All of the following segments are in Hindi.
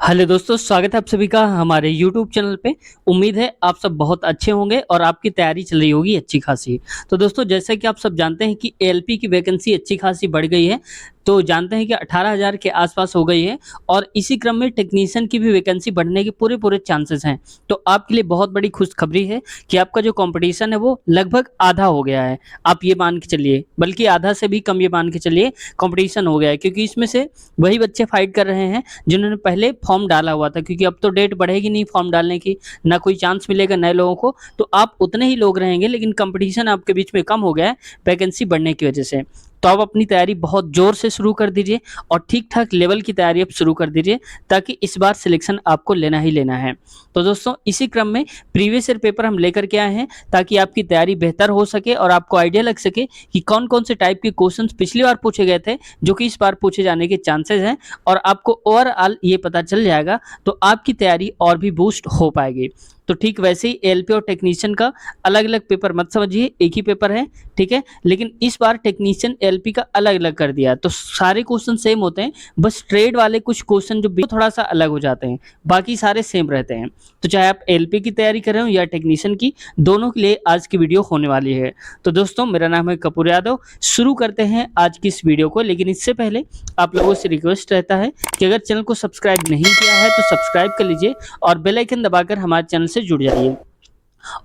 हेलो दोस्तों, स्वागत है आप सभी का हमारे यूट्यूब चैनल पे। उम्मीद है आप सब बहुत अच्छे होंगे और आपकी तैयारी चल रही होगी अच्छी खासी। तो दोस्तों, जैसे कि आप सब जानते हैं कि एएलपी की वैकेंसी अच्छी खासी बढ़ गई है। तो जानते हैं कि 18,000 के आसपास हो गई है और इसी क्रम में टेक्नीशियन की भी वैकेंसी बढ़ने के पूरे चांसेस हैं। तो आपके लिए बहुत बड़ी खुशखबरी है कि आपका जो कॉम्पिटिशन है वो लगभग आधा हो गया है। आप ये मान के चलिए, बल्कि आधा से भी कम ये मान के चलिए कॉम्पिटिशन हो गया है, क्योंकि इसमें से वही बच्चे फाइट कर रहे हैं जिन्होंने पहले फॉर्म डाला हुआ था, क्योंकि अब तो डेट बढ़ेगी नहीं फॉर्म डालने की, ना कोई चांस मिलेगा नए लोगों को। तो आप उतने ही लोग रहेंगे, लेकिन कंपटीशन आपके बीच में कम हो गया है वैकेंसी बढ़ने की वजह से। तो आप अपनी तैयारी बहुत जोर से शुरू कर दीजिए और ठीक ठाक लेवल की तैयारी आप शुरू कर दीजिए, ताकि इस बार सिलेक्शन आपको लेना ही लेना है। तो दोस्तों, इसी क्रम में प्रीवियस ईयर पेपर हम लेकर के आए हैं, ताकि आपकी तैयारी बेहतर हो सके और आपको आइडिया लग सके कि कौन कौन से टाइप के क्वेश्चंस पिछली बार पूछे गए थे, जो कि इस बार पूछे जाने के चांसेस हैं, और आपको ओवरऑल ये पता चल जाएगा। तो आपकी तैयारी और भी बूस्ट हो पाएगी। तो ठीक वैसे ही एएलपी और टेक्नीशियन का अलग अलग पेपर मत समझिए, एक ही पेपर है, ठीक है। लेकिन इस बार टेक्नीशियन एएलपी का अलग अलग कर दिया है, तो सारे क्वेश्चन सेम होते हैं, बस ट्रेड वाले कुछ क्वेश्चन जो थोड़ा सा अलग हो जाते हैं, बाकी सारे सेम रहते हैं। तो चाहे आप एएलपी की तैयारी कर रहे हो या टेक्नीशियन की, दोनों के लिए आज की वीडियो होने वाली है। तो दोस्तों, मेरा नाम है कपूर यादव। शुरू करते हैं आज की इस वीडियो को, लेकिन इससे पहले आप लोगों से रिक्वेस्ट रहता है कि अगर चैनल को सब्सक्राइब नहीं किया है तो सब्सक्राइब कर लीजिए और बेल आइकन दबाकर हमारे चैनल से जुड़ जाइए।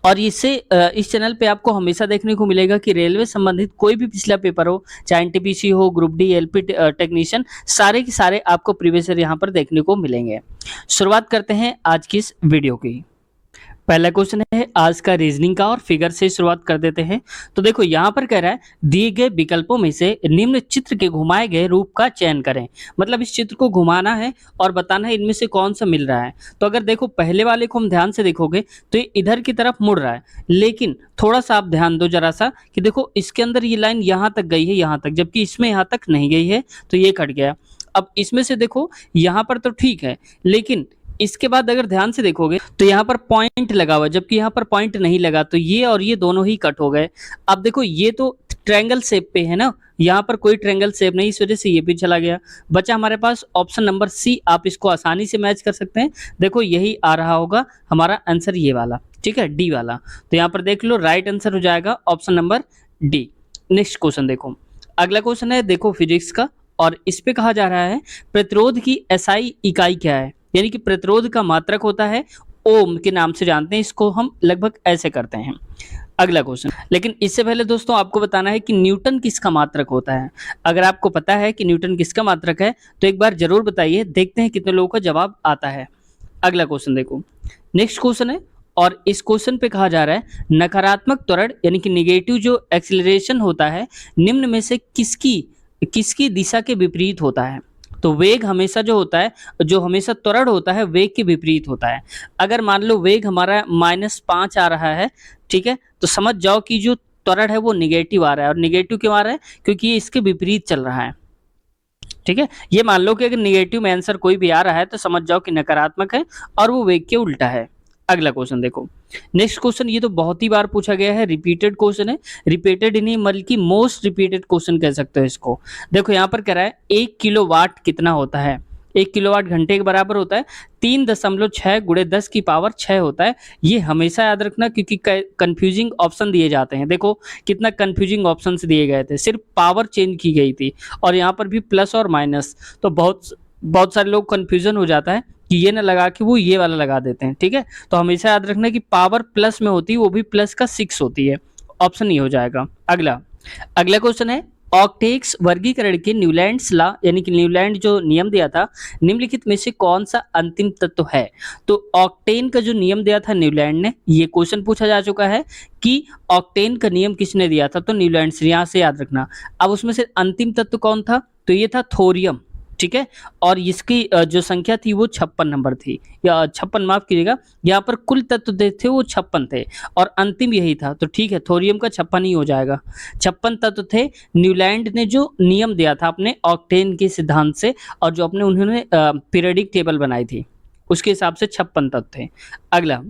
और इससे इस चैनल पे आपको हमेशा देखने को मिलेगा कि रेलवे संबंधित कोई भी पिछला पेपर हो, चाहे एनटीपीसी हो, ग्रुप डी, एलपी टेक्नीशियन, सारे के सारे आपको प्रीवियस ईयर यहाँ पर देखने को मिलेंगे। शुरुआत करते हैं आज की इस वीडियो की। पहला क्वेश्चन है आज का रीजनिंग का, और फिगर से शुरुआत कर देते हैं। तो देखो यहाँ पर कह रहा है, दिए गए विकल्पों में से निम्न चित्र के घुमाए गए रूप का चयन करें। मतलब इस चित्र को घुमाना है और बताना है इनमें से कौन सा मिल रहा है। तो अगर देखो पहले वाले को हम ध्यान से देखोगे तो ये इधर की तरफ मुड़ रहा है, लेकिन थोड़ा सा आप ध्यान दो जरा सा कि देखो इसके अंदर ये लाइन यहाँ तक गई है, यहाँ तक, जबकि इसमें यहाँ तक नहीं गई है, तो ये कट गया। अब इसमें से देखो यहाँ पर तो ठीक है, लेकिन इसके बाद अगर ध्यान से देखोगे तो यहाँ पर पॉइंट लगा हुआ है, जबकि यहाँ पर पॉइंट नहीं लगा, तो ये और ये दोनों ही कट हो गए। अब देखो ये तो ट्रायंगल शेप पे है ना, यहाँ पर कोई ट्रायंगल शेप नहीं, इस वजह से ये भी चला गया। बचा हमारे पास ऑप्शन नंबर सी, आप इसको आसानी से मैच कर सकते हैं। देखो यही आ रहा होगा हमारा आंसर, ये वाला, ठीक है, डी वाला। तो यहाँ पर देख लो, राइट आंसर हो जाएगा option number D. Next question देखो, अगला क्वेश्चन है देखो फिजिक्स का, और इस पे कहा जा रहा है प्रतिरोध की एसआई इकाई क्या है। यानी कि प्रतिरोध का मात्रक होता है ओम के नाम से जानते हैं, इसको हम लगभग ऐसे करते हैं। अगला क्वेश्चन, लेकिन इससे पहले दोस्तों आपको बताना है कि न्यूटन किसका मात्रक होता है। अगर आपको पता है कि न्यूटन किसका मात्रक है तो एक बार जरूर बताइए, देखते हैं कितने लोगों का जवाब आता है। अगला क्वेश्चन देखो, नेक्स्ट क्वेश्चन है, और इस क्वेश्चन पे कहा जा रहा है नकारात्मक त्वरण यानी कि नेगेटिव जो एक्सीलरेशन होता है, निम्न में से किसकी किसकी दिशा के विपरीत होता है। तो वेग हमेशा जो होता है, जो हमेशा त्वरण होता है, वेग के विपरीत होता है। अगर मान लो वेग हमारा -5 आ रहा है, ठीक है, तो समझ जाओ कि जो त्वरण है वो निगेटिव आ रहा है। और निगेटिव क्यों आ रहा है? क्योंकि ये इसके विपरीत चल रहा है, ठीक है। ये मान लो कि अगर निगेटिव में आंसर कोई भी आ रहा है तो समझ जाओ कि नकारात्मक है और वो वेग के उल्टा है। अगला क्वेश्चन देखो, नेक्स्ट क्वेश्चन, ये तो बहुत ही बार पूछा गया है, रिपीटेड क्वेश्चन है, रिपीटेड नहीं बल्कि मोस्ट रिपीटेड क्वेश्चन कह सकते हो इसको। देखो यहाँ पर कह रहा है 1 किलोवाट कितना होता है। 1 किलोवाट घंटे के बराबर होता है 3.6 गुणे 10 की पावर 6 होता है। ये हमेशा याद रखना, क्योंकि कंफ्यूजिंग ऑप्शन दिए जाते हैं। देखो कितना कंफ्यूजिंग ऑप्शन दिए गए थे, सिर्फ पावर चेंज की गई थी, और यहाँ पर भी प्लस और माइनस। तो बहुत बहुत सारे लोग कंफ्यूजन हो जाता है कि ये ना लगा के वो ये वाला लगा देते हैं, ठीक है। तो हमेशा याद रखना कि पावर प्लस में होती है, वो भी प्लस का 6 होती है। ऑप्शन ये हो जाएगा। अगला अगला क्वेश्चन है, ऑक्टेक्स वर्गीकरण के न्यूलैंड्स लॉ यानी कि न्यूलैंड जो नियम दिया था, निम्नलिखित में से कौन सा अंतिम तत्व है। तो ऑक्टेन का जो नियम दिया था न्यूलैंड ने, ये क्वेश्चन पूछा जा चुका है कि ऑक्टेन का नियम किसने दिया था, तो न्यूलैंड से, यहाँ से याद रखना। अब उसमें से अंतिम तत्व कौन था, तो ये था थोरियम, ठीक है। और इसकी जो संख्या थी वो 56 नंबर थी, या 56, माफ कीजिएगा, यहाँ पर कुल तत्व थे वो 56 थे और अंतिम यही था। तो ठीक है, थोरियम का 56 ही हो जाएगा। 56 तत्व थे। न्यूलैंड ने जो नियम दिया था अपने ऑक्टेन के सिद्धांत से, और जो उन्होंने पीरियडिक टेबल बनाई थी, उसके हिसाब से 56 तत्व थे। अगला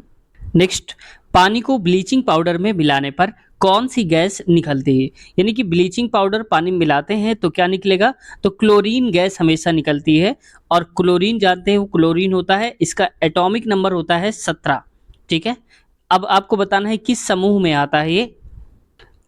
नेक्स्ट, पानी को ब्लीचिंग पाउडर में मिलाने पर कौन सी गैस निकलती है? यानी कि ब्लीचिंग पाउडर पानी में मिलाते हैं तो क्या निकलेगा? तो क्लोरीन गैस हमेशा निकलती है। और क्लोरीन जानते हैं वो क्लोरीन होता है, इसका एटॉमिक नंबर होता है 17। ठीक है, अब आपको बताना है किस समूह में आता है ये।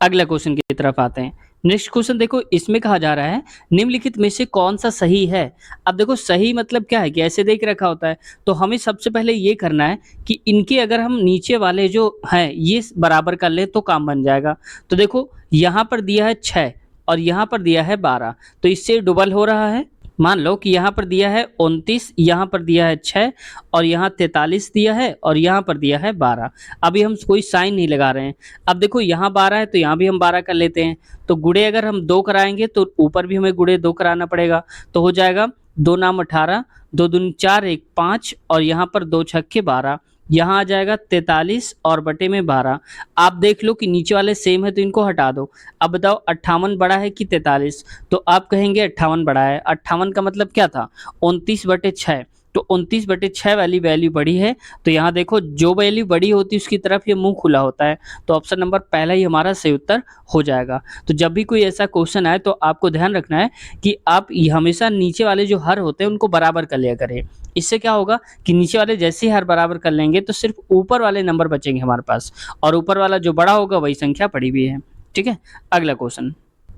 अगला क्वेश्चन की तरफ आते हैं। नेक्स्ट क्वेश्चन देखो, इसमें कहा जा रहा है निम्नलिखित में से कौन सा सही है। अब देखो सही मतलब क्या है कि ऐसे देख रखा होता है, तो हमें सबसे पहले ये करना है कि इनके अगर हम नीचे वाले जो हैं ये बराबर कर लें तो काम बन जाएगा। तो देखो यहाँ पर दिया है 6 और यहाँ पर दिया है 12, तो इससे डबल हो रहा है। मान लो कि यहाँ पर दिया है 29, यहाँ पर दिया है 6 और यहाँ 43 दिया है और यहाँ पर दिया है 12। अभी हम कोई साइन नहीं लगा रहे हैं। अब देखो यहाँ 12 है तो यहाँ भी हम 12 कर लेते हैं। तो गुणे अगर हम 2 कराएंगे तो ऊपर भी हमें गुणे 2 कराना पड़ेगा। तो हो जाएगा 2 नाम 18, 2 दूनी 4, 1 5 और यहाँ पर 2 छक्के 12। यहाँ आ जाएगा 43 और बटे में 12। आप देख लो कि नीचे वाले सेम है तो इनको हटा दो। अब बताओ 58 बड़ा है कि 43? तो आप कहेंगे 58 बड़ा है। 58 का मतलब क्या था? 29/6। तो 29/6 वाली वैल्यू बड़ी है। तो यहाँ देखो जो वैल्यू बड़ी होती है उसकी तरफ ये मुंह खुला होता है। तो ऑप्शन नंबर पहला ही हमारा सही उत्तर हो जाएगा। तो जब भी कोई ऐसा क्वेश्चन आए तो आपको ध्यान रखना है कि आप हमेशा नीचे वाले जो हर होते हैं उनको बराबर कर लिया करें। इससे क्या होगा कि नीचे वाले जैसे ही हर बराबर कर लेंगे तो सिर्फ ऊपर वाले नंबर बचेंगे हमारे पास, और ऊपर वाला जो बड़ा होगा वही संख्या पड़ी भी है। ठीक है, अगला क्वेश्चन।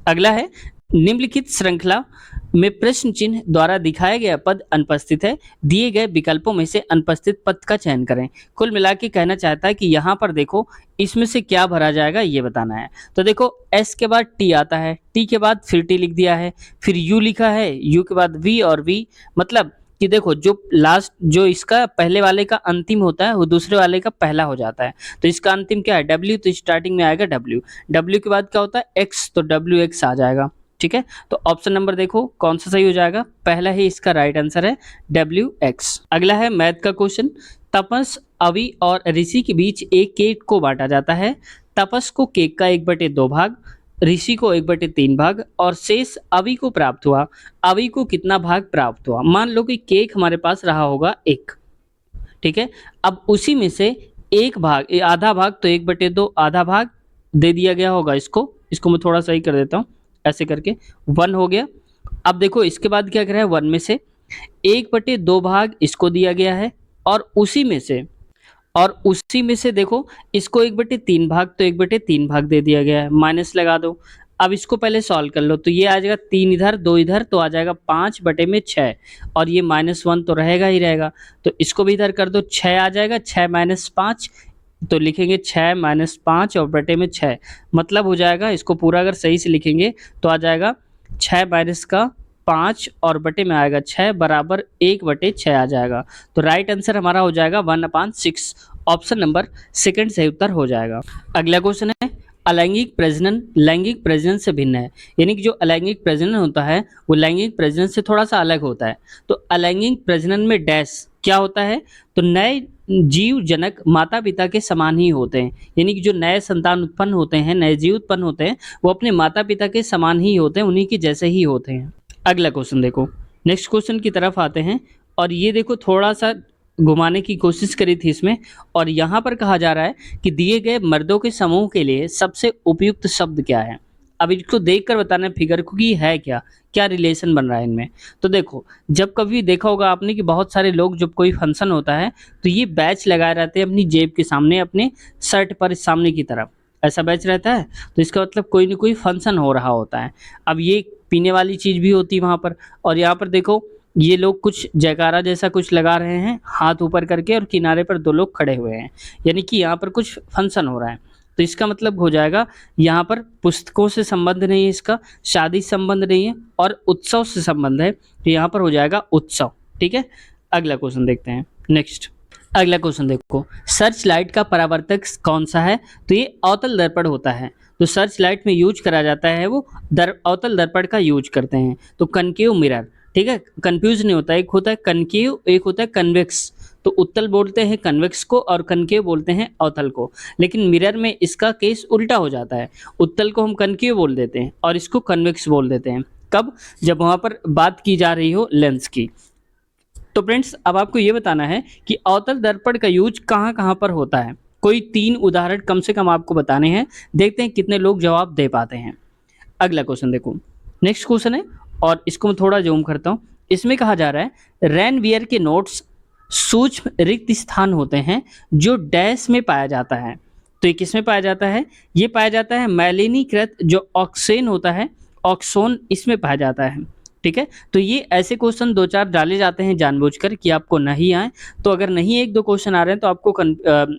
अगला है निम्नलिखित श्रृंखला में प्रश्न चिन्ह द्वारा दिखाया गया पद अनुपस्थित है, दिए गए विकल्पों में से अनुपस्थित पद का चयन करें। कुल मिला के कहना चाहता है कि यहाँ पर देखो इसमें से क्या भरा जाएगा ये बताना है। तो देखो एस के बाद टी आता है, टी के बाद फिर टी लिख दिया है, फिर यू लिखा है, यू के बाद वी और वी। मतलब कि देखो जो लास्ट जो इसका पहले वाले का अंतिम होता है वो दूसरे वाले का पहला हो जाता है। तो इसका अंतिम क्या है? डब्ल्यू, तो स्टार्टिंग में आएगा डब्ल्यू। डब्ल्यू के बाद क्या होता है? एक्स, तो डब्ल्यू एक्स आ जाएगा। ठीक है, तो ऑप्शन नंबर देखो कौन सा सही हो जाएगा? पहला ही इसका राइट आंसर है डब्ल्यू एक्स। अगला है मैथ का क्वेश्चन। तपस, अवि और ऋषि के बीच एक केक को बांटा जाता है। तपस को केक का 1/2 भाग, ऋषि को 1/3 भाग और शेष अवि को प्राप्त हुआ। अवि को कितना भाग प्राप्त हुआ? मान लो कि केक हमारे पास रहा होगा 1। ठीक है, अब उसी में से एक भाग आधा भाग, तो 1/2 आधा भाग दे दिया गया होगा इसको। इसको मैं थोड़ा सही कर देता हूँ, ऐसे करके 1 हो गया। अब देखो इसके बाद क्या कर रहा है? 1 में से 1/2 भाग इसको दिया गया है और उसी में से देखो इसको 1/3 भाग, तो 1/3 भाग दे दिया गया है। माइनस लगा दो। अब इसको पहले सॉल्व कर लो, तो ये आ जाएगा 3 इधर 2 इधर, तो आ जाएगा 5/6 और ये -1 तो रहेगा ही रहेगा। तो इसको भी इधर कर दो, 6 आ जाएगा, 6 - 5, तो लिखेंगे 6 - 5 और बटे में 6। मतलब हो जाएगा, इसको पूरा अगर सही से लिखेंगे तो आ जाएगा 6 - 5 और बटे में आएगा 6 बराबर 1/6 आ जाएगा। तो राइट आंसर हमारा हो जाएगा 1/6। ऑप्शन नंबर सेकंड सही उत्तर हो जाएगा। अगला क्वेश्चन है अलैंगिक प्रजनन लैंगिक प्रजनन से भिन्न है। यानी कि जो अलैंगिक प्रजनन होता है वो लैंगिक प्रजनन से थोड़ा सा अलग होता है। तो अलैंगिक प्रजनन में डैश क्या होता है? तो नए जीव जनक माता पिता के समान ही होते हैं। यानी कि जो नए संतान उत्पन्न होते हैं, नए जीव उत्पन्न होते हैं, वो अपने माता पिता के समान ही होते हैं, उन्हीं के जैसे ही होते हैं। अगला क्वेश्चन देखो, नेक्स्ट क्वेश्चन की तरफ आते हैं और ये देखो थोड़ा सा घुमाने की कोशिश करी थी इसमें। और यहाँ पर कहा जा रहा है कि दिए गए मर्दों के समूह के लिए सबसे उपयुक्त शब्द क्या है। अब इसको देखकर बताना है फिगर को कि है क्या क्या रिलेशन बन रहा है इनमें। तो देखो जब कभी देखा होगा आपने कि बहुत सारे लोग जब कोई फंक्शन होता है तो ये बैच लगाए रहते हैं अपनी जेब के सामने, अपने शर्ट पर सामने की तरफ ऐसा बैच रहता है। तो इसका मतलब कोई ना कोई फंक्शन हो रहा होता है। अब ये पीने वाली चीज़ भी होती है वहाँ पर। और यहाँ पर देखो ये लोग कुछ जयकारा जैसा कुछ लगा रहे हैं हाथ ऊपर करके, और किनारे पर 2 लोग खड़े हुए हैं। यानी कि यहाँ पर कुछ फंक्शन हो रहा है। तो इसका मतलब हो जाएगा यहाँ पर पुस्तकों से संबंध नहीं है, इसका शादी संबंध नहीं है, और उत्सव से संबंध है। तो यहाँ पर हो जाएगा उत्सव। ठीक है, अगला क्वेश्चन देखते हैं। नेक्स्ट अगला क्वेश्चन देखो, सर्च लाइट का परावर्तक कौन सा है? तो ये अवतल दर्पण होता है। तो सर्च लाइट में यूज करा जाता है वो अवतल दर्पण का यूज करते हैं। तो कनकेव मिरर, ठीक है, कंफ्यूज नहीं होता, एक होता है कनकेव, एक होता है कन्वेक्स। तो उत्तल बोलते हैं कन्वेक्स को और कनकेव बोलते हैं अवतल को। लेकिन मिरर में इसका केस उल्टा हो जाता है, उत्तल को हम कनकेव बोल देते हैं और इसको कन्वेक्स बोल देते हैं। कब? जब वहाँ पर बात की जा रही हो लेंस की। तो फ्रेंड्स अब आपको ये बताना है कि अवतल दर्पण का यूज कहाँ कहाँ पर होता है। कोई 3 उदाहरण कम से कम आपको बताने हैं, देखते हैं कितने लोग जवाब दे पाते हैं। अगला क्वेश्चन देखो, नेक्स्ट क्वेश्चन है और इसको मैं थोड़ा ज़ूम करता हूँ। इसमें कहा जा रहा है रेनवियर के नोट्स सूक्ष्म रिक्त स्थान होते हैं जो डैश में पाया जाता है। तो ये किस में पाया जाता है? ये पाया जाता है मैलिनीकृत जो ऑक्सेन होता है, ऑक्सोन, इसमें पाया जाता है। ठीक है, तो ये ऐसे क्वेश्चन 2-4 डाले जाते हैं जानबूझकर कि आपको नहीं आए। तो अगर नहीं 1-2 क्वेश्चन आ रहे हैं तो आपको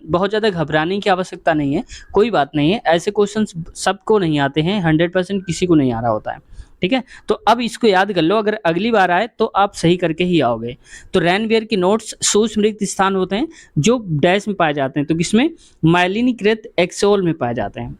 बहुत ज़्यादा घबराने की आवश्यकता नहीं है, कोई बात नहीं है। ऐसे क्वेश्चंस सबको नहीं आते हैं, 100% किसी को नहीं आ रहा होता है। ठीक है, तो अब इसको याद कर लो, अगर अगली बार आए तो आप सही करके ही आओगे। तो रेनवियर के नोट्स सूक्ष्म रिक्त स्थान होते हैं जो डैश में पाए जाते हैं, तो किसमें? माइलिनीकृत एक्सोल में पाए जाते हैं।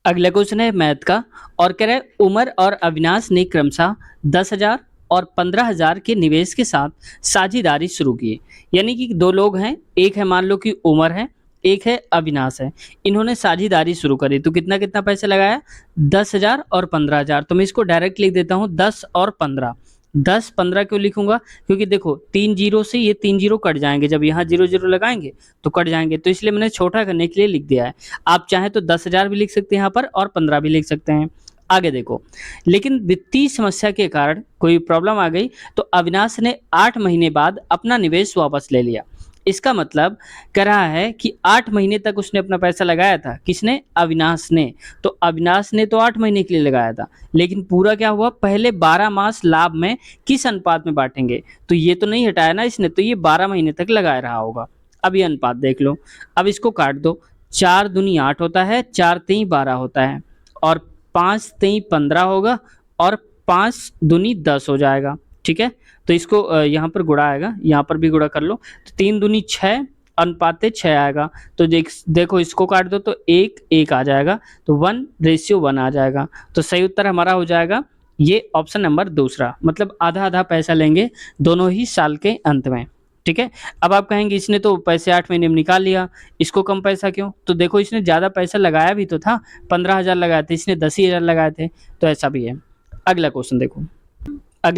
अगला क्वेश्चन है मैथ का और कह रहा है उमर और अविनाश ने क्रमशः 10,000 और 15,000 के निवेश के साथ साझेदारी शुरू की। यानी कि 2 लोग हैं, एक है मान लो कि उमर है, एक है अविनाश है। इन्होंने साझेदारी शुरू करी तो कितना कितना पैसा लगाया? 10,000 और 15,000। तो मैं इसको डायरेक्ट लिख देता हूँ 10 और 15। 10 15 क्यों लिखूंगा? क्योंकि देखो 3 जीरो से ये 3 जीरो कट जाएंगे, जब यहाँ 0 0 लगाएंगे तो कट जाएंगे, तो इसलिए मैंने छोटा करने के लिए लिख दिया है। आप चाहें तो 10,000 भी लिख सकते हैं यहाँ पर और 15 भी लिख सकते हैं। आगे देखो, लेकिन वित्तीय समस्या के कारण कोई प्रॉब्लम आ गई तो अविनाश ने 8 महीने बाद अपना निवेश वापस ले लिया। इसका मतलब कह रहा है कि 8 महीने तक उसने अपना पैसा लगाया था। किसने? अविनाश ने। तो अविनाश ने तो 8 महीने के लिए लगाया था, लेकिन पूरा क्या हुआ? पहले 12 मास लाभ में किस अनुपात में बांटेंगे? तो ये तो नहीं हटाया ना इसने, तो ये 12 महीने तक लगाया रहा होगा। अब ये अनुपात देख लो, अब इसको काट दो। 4 दूनी 8 होता है, 4 तीन 12 होता है और 5 तीन 15 होगा और 5 दूनी 10 हो जाएगा। ठीक है, तो इसको यहाँ पर गुणा आएगा, यहाँ पर भी गुणा कर लो, तो 3 दूनी 6 अनुपात 6 आएगा। तो देखो इसको काट दो तो 1 1 आ जाएगा, तो 1:1 आ जाएगा। तो सही उत्तर हमारा हो जाएगा ये ऑप्शन नंबर दूसरा, मतलब आधा आधा पैसा लेंगे दोनों ही साल के अंत में। ठीक है, अब आप कहेंगे इसने तो पैसे 8 महीने में निकाल लिया, इसको कम पैसा क्यों? तो देखो इसने ज़्यादा पैसा लगाया भी तो था, 15,000 लगाए थे, इसने 10,000 लगाए थे, तो ऐसा भी है। अगला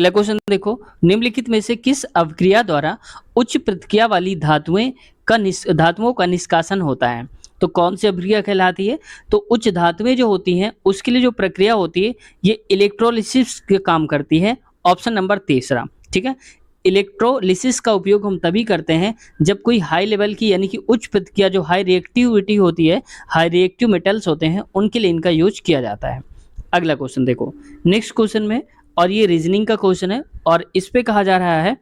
क्वेश्चन देखो, निम्नलिखित में से किस अवक्रिया द्वारा उच्च प्रतिक्रिया वाली धातुओं का निष्कासन होता है? तो कौन सी अभिक्रिया कहलाती है? तो उच्च धातुएं जो होती हैं उसके लिए जो प्रक्रिया होती है ये इलेक्ट्रोलिसिस के काम करती है। ऑप्शन नंबर तीसरा। ठीक है, इलेक्ट्रोलिसिस का उपयोग हम तभी करते हैं जब कोई हाई लेवल की यानी कि उच्च प्रतिक्रिया, जो हाई रिएक्टिविटी होती है, हाई रिएक्टिव मेटल्स होते हैं, उनके लिए इनका यूज किया जाता है। अगला क्वेश्चन देखो, नेक्स्ट क्वेश्चन में, और ये रीजनिंग का क्वेश्चन है और इस पे कहा जा रहा है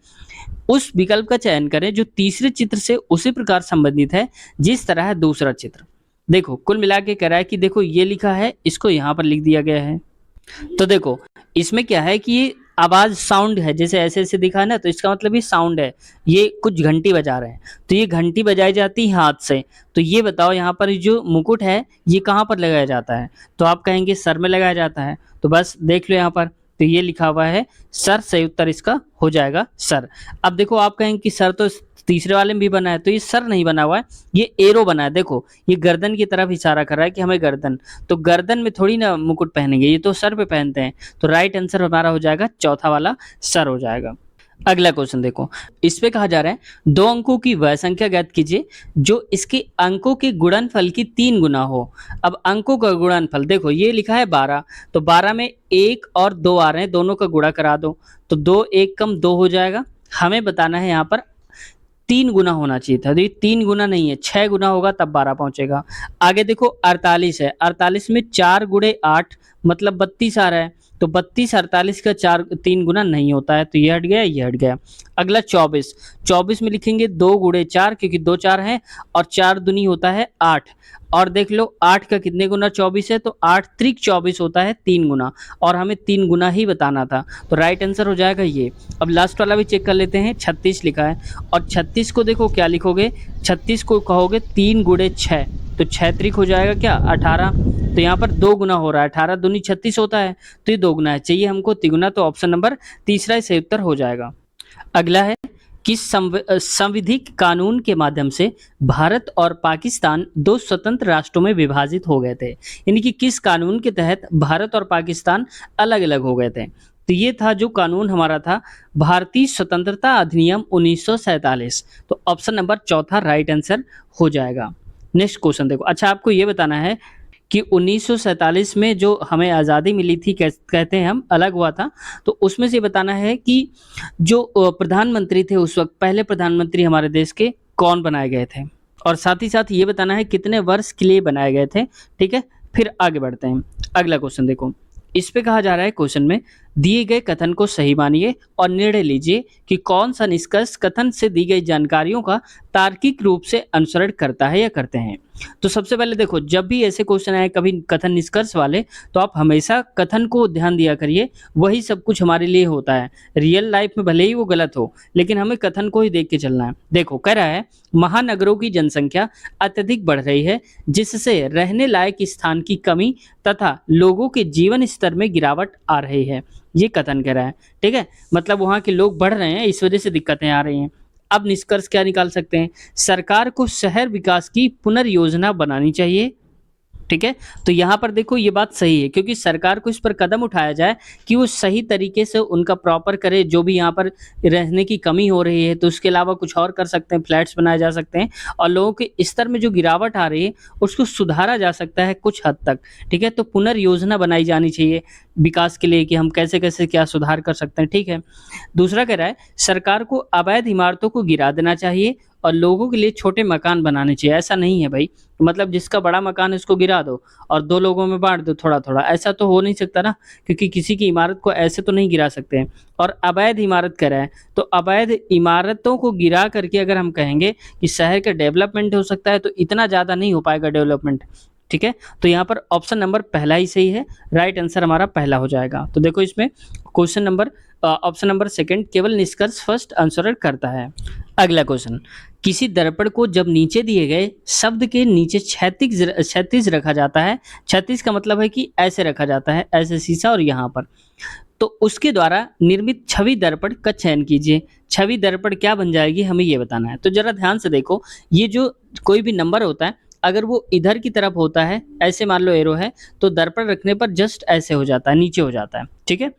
उस विकल्प का चयन करें जो तीसरे चित्र से उसी प्रकार संबंधित है जिस तरह है दूसरा चित्र। देखो कुल मिला के कह रहा है कि देखो ये लिखा है, इसको यहाँ पर लिख दिया गया है। तो देखो इसमें क्या है कि ये आवाज साउंड है, जैसे ऐसे ऐसे दिखा है ना, तो इसका मतलब ये साउंड है। ये कुछ घंटी बजा रहे हैं, तो ये घंटी बजाई जाती है हाथ से। तो ये बताओ यहाँ पर जो मुकुट है ये कहाँ पर लगाया जाता है? तो आप कहेंगे सर में लगाया जाता है। तो बस देख लो यहाँ पर, तो ये लिखा हुआ है सर, सही उत्तर इसका हो जाएगा सर। अब देखो आप कहेंगे कि सर तो तीसरे वाले में भी बना है, तो ये सर नहीं बना हुआ है, ये एरो बना है। देखो ये गर्दन की तरफ इशारा कर रहा है कि हमें गर्दन, तो गर्दन में थोड़ी ना मुकुट पहनेंगे, ये तो सर पे पहनते हैं। तो राइट आंसर हमारा हो जाएगा चौथा वाला, सर हो जाएगा। अगला क्वेश्चन देखो, इस पे कहा जा रहा है 2 अंकों की वह संख्या ज्ञात कीजिए जो इसके अंकों के गुणनफल की 3 गुना हो। अब अंकों का गुणनफल देखो ये लिखा है 12, तो 12 में 1 और 2 आ रहे हैं, दोनों का गुणा करा दो, तो 2 1 कम 2 हो जाएगा। हमें बताना है यहाँ पर 3 गुना होना चाहिए था, तो ये 3 गुना नहीं है, 6 गुना होगा तब 12 पहुंचेगा। आगे देखो 48 है, 48 में 4 गुणे 8 मतलब 32 आ रहा है, तो 32 48 का 3 गुना नहीं होता है, तो ये हट गया, ये हट गया। अगला 24, 24 में लिखेंगे 2 गुणे 4, क्योंकि 2 4 है और 4 दूनी होता है 8। और देख लो 8 का कितने गुना 24 है, तो 8 त्रिक 24 होता है 3 गुना, और हमें 3 गुना ही बताना था, तो राइट आंसर हो जाएगा ये। अब लास्ट वाला भी चेक कर लेते हैं, 36 लिखा है, और 36 को देखो क्या लिखोगे, 36 को कहोगे 3 गुणे 6, तो 6 त्रिक हो जाएगा क्या 18। तो यहाँ पर 2 गुना हो रहा है, 18 दूनी 36 होता है, तो ये 2 गुना है, चाहिए हमको तिगुना, तो ऑप्शन नंबर तीसरा सही उत्तर हो जाएगा। अगला है किस संविधिक कानून के माध्यम से भारत और पाकिस्तान 2 स्वतंत्र राष्ट्रों में विभाजित हो गए थे? यानी कि किस कानून के तहत भारत और पाकिस्तान अलग अलग हो गए थे? तो ये था जो कानून हमारा था, भारतीय स्वतंत्रता अधिनियम 1947। तो ऑप्शन नंबर चौथा राइट आंसर हो जाएगा। नेक्स्ट क्वेश्चन देखो। अच्छा, आपको ये बताना है कि 1947 में जो हमें आज़ादी मिली थी, कहते हैं हम, अलग हुआ था, तो उसमें से बताना है कि जो प्रधानमंत्री थे उस वक़्त, पहले प्रधानमंत्री हमारे देश के कौन बनाए गए थे? और साथ ही साथ ये बताना है कितने वर्ष के लिए बनाए गए थे, ठीक है? फिर आगे बढ़ते हैं। अगला क्वेश्चन देखो। इस पे कहा जा रहा है क्वेश्चन में, दिए गए कथन को सही मानिए और निर्णय लीजिए कि कौन सा निष्कर्ष कथन से दी गई जानकारियों का तार्किक रूप से अनुसरण करता है या करते हैं। तो सबसे पहले देखो, जब भी ऐसे क्वेश्चन आए कभी कथन निष्कर्ष वाले, तो आप हमेशा कथन को ध्यान दिया करिए, वही सब कुछ हमारे लिए होता है। रियल लाइफ में भले ही वो गलत हो, लेकिन हमें कथन को ही देख के चलना है। देखो, कह रहा है महानगरों की जनसंख्या अत्यधिक बढ़ रही है, जिससे रहने लायक स्थान की कमी तथा लोगों के जीवन स्तर में गिरावट आ रही है। ये कथन कह रहा है, ठीक है? मतलब वहाँ के लोग बढ़ रहे हैं, इस वजह से दिक्कतें आ रही हैं। अब निष्कर्ष क्या निकाल सकते हैं? सरकार को शहर विकास की पुनर्योजना बनानी चाहिए, ठीक है? तो यहाँ पर देखो ये बात सही है, क्योंकि सरकार को इस पर कदम उठाया जाए कि वो सही तरीके से उनका प्रॉपर करे। जो भी यहाँ पर रहने की कमी हो रही है, तो उसके अलावा कुछ और कर सकते हैं, फ्लैट्स बनाए जा सकते हैं, और लोगों के स्तर में जो गिरावट आ रही है उसको सुधारा जा सकता है कुछ हद तक, ठीक है? तो पुनर्योजना बनाई जानी चाहिए विकास के लिए कि हम कैसे-कैसे क्या सुधार कर सकते हैं, ठीक है? दूसरा कह रहा है सरकार को अवैध इमारतों को गिरा देना चाहिए और लोगों के लिए छोटे मकान बनाने चाहिए। ऐसा नहीं है भाई, मतलब जिसका बड़ा मकान है उसको गिरा दो और 2 लोगों में बाँट दो थोड़ा-थोड़ा, ऐसा तो हो नहीं सकता ना, क्योंकि किसी की इमारत को ऐसे तो नहीं गिरा सकते हैं। और अवैध इमारत कह रहा है, तो अवैध इमारतों को गिरा करके अगर हम कहेंगे कि शहर का डेवलपमेंट हो सकता है, तो इतना ज़्यादा नहीं हो पाएगा डेवलपमेंट, ठीक है? तो यहाँ पर ऑप्शन नंबर पहला ही सही है, राइट आंसर हमारा पहला हो जाएगा। तो देखो इसमें question number option number second केवल निष्कर्ष फर्स्ट आंसर करता है। अगला क्वेश्चन, किसी दर्पण को जब नीचे दिए गए शब्द के नीचे क्षैतिज रखा जाता है, क्षैतिज का मतलब है कि ऐसे रखा जाता है, ऐसे शीशा और यहाँ पर, तो उसके द्वारा निर्मित छवि दर्पण का चयन कीजिए। छवि दर्पण क्या बन जाएगी, हमें ये बताना है। तो जरा ध्यान से देखो, ये जो कोई भी नंबर होता है, अगर वो इधर की तरफ होता है, ऐसे मान लो एरो है, तो दर्पण रखने पर जस्ट ऐसे हो जाता है, नीचे हो जाता है, ठीक है?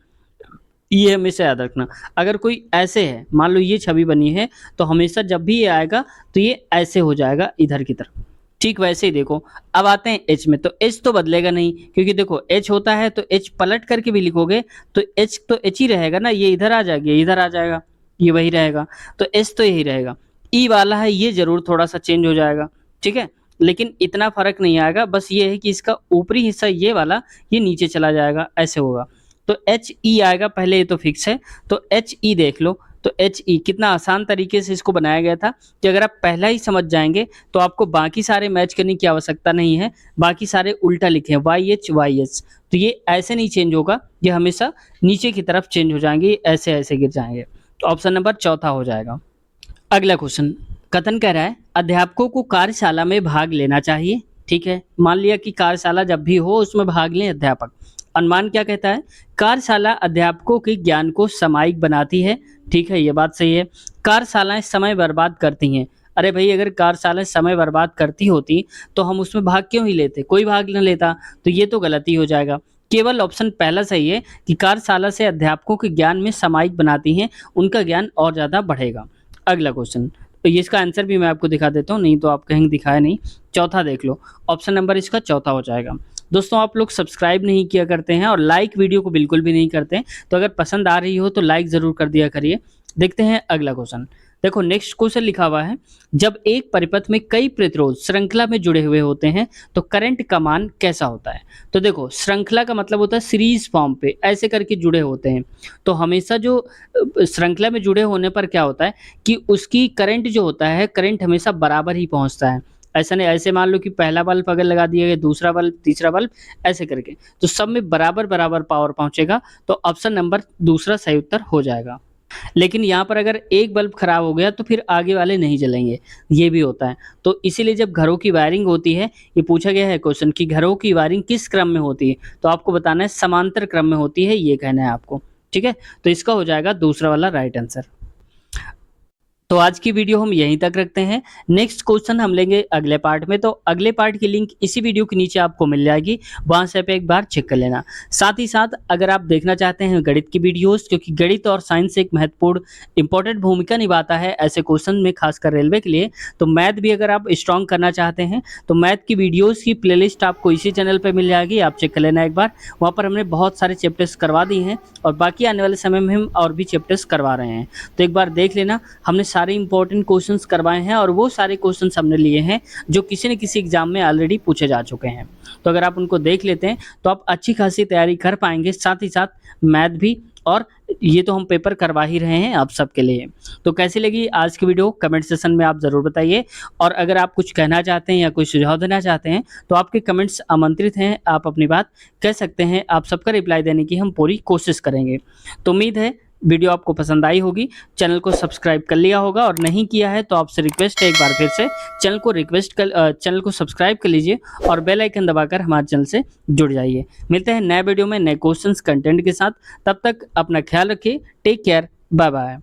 ये हमेशा याद रखना। अगर कोई ऐसे है, मान लो ये छवि बनी है, तो हमेशा जब भी ये आएगा तो ये ऐसे हो जाएगा इधर की तरफ। ठीक वैसे ही देखो, अब आते हैं एच में, तो एच तो बदलेगा नहीं, क्योंकि देखो एच होता है तो एच पलट करके भी लिखोगे तो एच ही रहेगा ना, ये इधर आ जाएगा, ये इधर आ जाएगा, ये वही रहेगा, तो एच तो यही रहेगा। ई वाला है, ये ज़रूर थोड़ा-सा चेंज हो जाएगा, ठीक है? लेकिन इतना फ़र्क नहीं आएगा, बस ये है कि इसका ऊपरी हिस्सा ये वाला, ये नीचे चला जाएगा, ऐसे होगा। तो एच ई आएगा पहले, ये तो फिक्स है। तो एच ई देख लो, तो एच ई कितना आसान तरीके से इसको बनाया गया था कि अगर आप पहला ही समझ जाएँगे तो आपको बाकी सारे मैच करने की आवश्यकता नहीं है। बाकी सारे उल्टा लिखे हैं, वाई एच, तो ये ऐसे नहीं चेंज होगा, ये हमेशा नीचे की तरफ चेंज हो जाएँगे, ऐसे-ऐसे गिर जाएँगे। तो ऑप्शन नंबर चौथा हो जाएगा। अगला क्वेश्चन, कथन कह रहा है अध्यापकों को कार्यशाला में भाग लेना चाहिए, ठीक है? मान लिया कि कार्यशाला जब भी हो उसमें भाग लें अध्यापक। अनुमान क्या कहता है? कार्यशाला अध्यापकों के ज्ञान को सामायिक बनाती है, ठीक है? ये बात सही है। कार्यशालाएँ समय बर्बाद करती हैं। अरे भई, अगर कार्यशालाएँ समय बर्बाद करती होती तो हम उसमें भाग क्यों ही लेते? कोई भाग ना लेता, तो ये तो गलती हो जाएगा। केवल ऑप्शन पहला सही है कि कार्यशाला से अध्यापकों के ज्ञान में सामायिक बनाती हैं, उनका ज्ञान और ज़्यादा बढ़ेगा। अगला क्वेश्चन, तो ये इसका आंसर भी मैं आपको दिखा देता हूँ, नहीं तो आप कहेंगे दिखाया नहीं। चौथा देख लो, ऑप्शन नंबर इसका चौथा हो जाएगा। दोस्तों, आप लोग सब्सक्राइब नहीं किया करते हैं और लाइक वीडियो को बिल्कुल भी नहीं करते हैं, तो अगर पसंद आ रही हो तो लाइक ज़रूर कर दिया करिए। देखते हैं अगला क्वेश्चन। देखो नेक्स्ट क्वेश्चन लिखा हुआ है, जब एक परिपथ में कई प्रतिरोध श्रृंखला में जुड़े हुए होते हैं तो करंट का मान कैसा होता है? तो देखो, श्रृंखला का मतलब होता है सीरीज फॉर्म पे ऐसे करके जुड़े होते हैं, तो हमेशा जो श्रृंखला में जुड़े होने पर क्या होता है कि उसकी करंट जो होता है, करंट हमेशा बराबर ही पहुँचता है। ऐसा नहीं, ऐसे मान लो कि पहला बल्ब अगर लगा दिया गया, दूसरा बल्ब, तीसरा बल्ब, ऐसे करके, तो सब में बराबर-बराबर पावर पहुँचेगा, तो ऑप्शन नंबर दूसरा सही उत्तर हो जाएगा। लेकिन यहाँ पर अगर एक बल्ब खराब हो गया तो फिर आगे वाले नहीं जलेंगे, ये भी होता है। तो इसीलिए जब घरों की वायरिंग होती है, ये पूछा गया है क्वेश्चन कि घरों की वायरिंग किस क्रम में होती है? तो आपको बताना है समांतर क्रम में होती है, ये कहना है आपको, ठीक है? तो इसका हो जाएगा दूसरा वाला राइट आंसर। तो आज की वीडियो हम यहीं तक रखते हैं। नेक्स्ट क्वेश्चन हम लेंगे अगले पार्ट में, तो अगले पार्ट की लिंक इसी वीडियो के नीचे आपको मिल जाएगी, वहां से आप एक बार चेक कर लेना। साथ ही साथ अगर आप देखना चाहते हैं गणित की वीडियोस, क्योंकि गणित और साइंस एक महत्वपूर्ण इंपॉर्टेंट भूमिका निभाता है ऐसे क्वेश्चन में, खासकर रेलवे के लिए, तो मैथ भी अगर आप स्ट्रॉन्ग करना चाहते हैं तो मैथ की वीडियोज़ की प्लेलिस्ट आपको इसी चैनल पर मिल जाएगी, आप चेक कर लेना एक बार। वहाँ पर हमने बहुत सारे चैप्टर्स करवा दिए हैं और बाकी आने वाले समय में हम और भी चैप्टर्स करवा रहे हैं, तो एक बार देख लेना। हमने सारे इंपॉर्टेंट क्वेश्चंस करवाए हैं और वो सारे क्वेश्चंस हमने लिए हैं जो किसी न किसी एग्जाम में ऑलरेडी पूछे जा चुके हैं, तो अगर आप उनको देख लेते हैं तो आप अच्छी खासी तैयारी कर पाएंगे, साथ ही साथ मैथ भी। और ये तो हम पेपर करवा ही रहे हैं आप सबके लिए। तो कैसी लगी आज की वीडियो कमेंट सेशन में आप ज़रूर बताइए, और अगर आप कुछ कहना चाहते हैं या कोई सुझाव देना चाहते हैं तो आपके कमेंट्स आमंत्रित हैं, आप अपनी बात कह सकते हैं, आप सबका रिप्लाई देने की हम पूरी कोशिश करेंगे। तो उम्मीद है वीडियो आपको पसंद आई होगी, चैनल को सब्सक्राइब कर लिया होगा, और नहीं किया है तो आपसे रिक्वेस्ट है एक बार फिर से चैनल को सब्सक्राइब कर लीजिए और बेल आइकन दबाकर हमारे चैनल से जुड़ जाइए। मिलते हैं नए वीडियो में नए क्वेश्चंस कंटेंट के साथ, तब तक अपना ख्याल रखिए, टेक केयर, बाय बाय।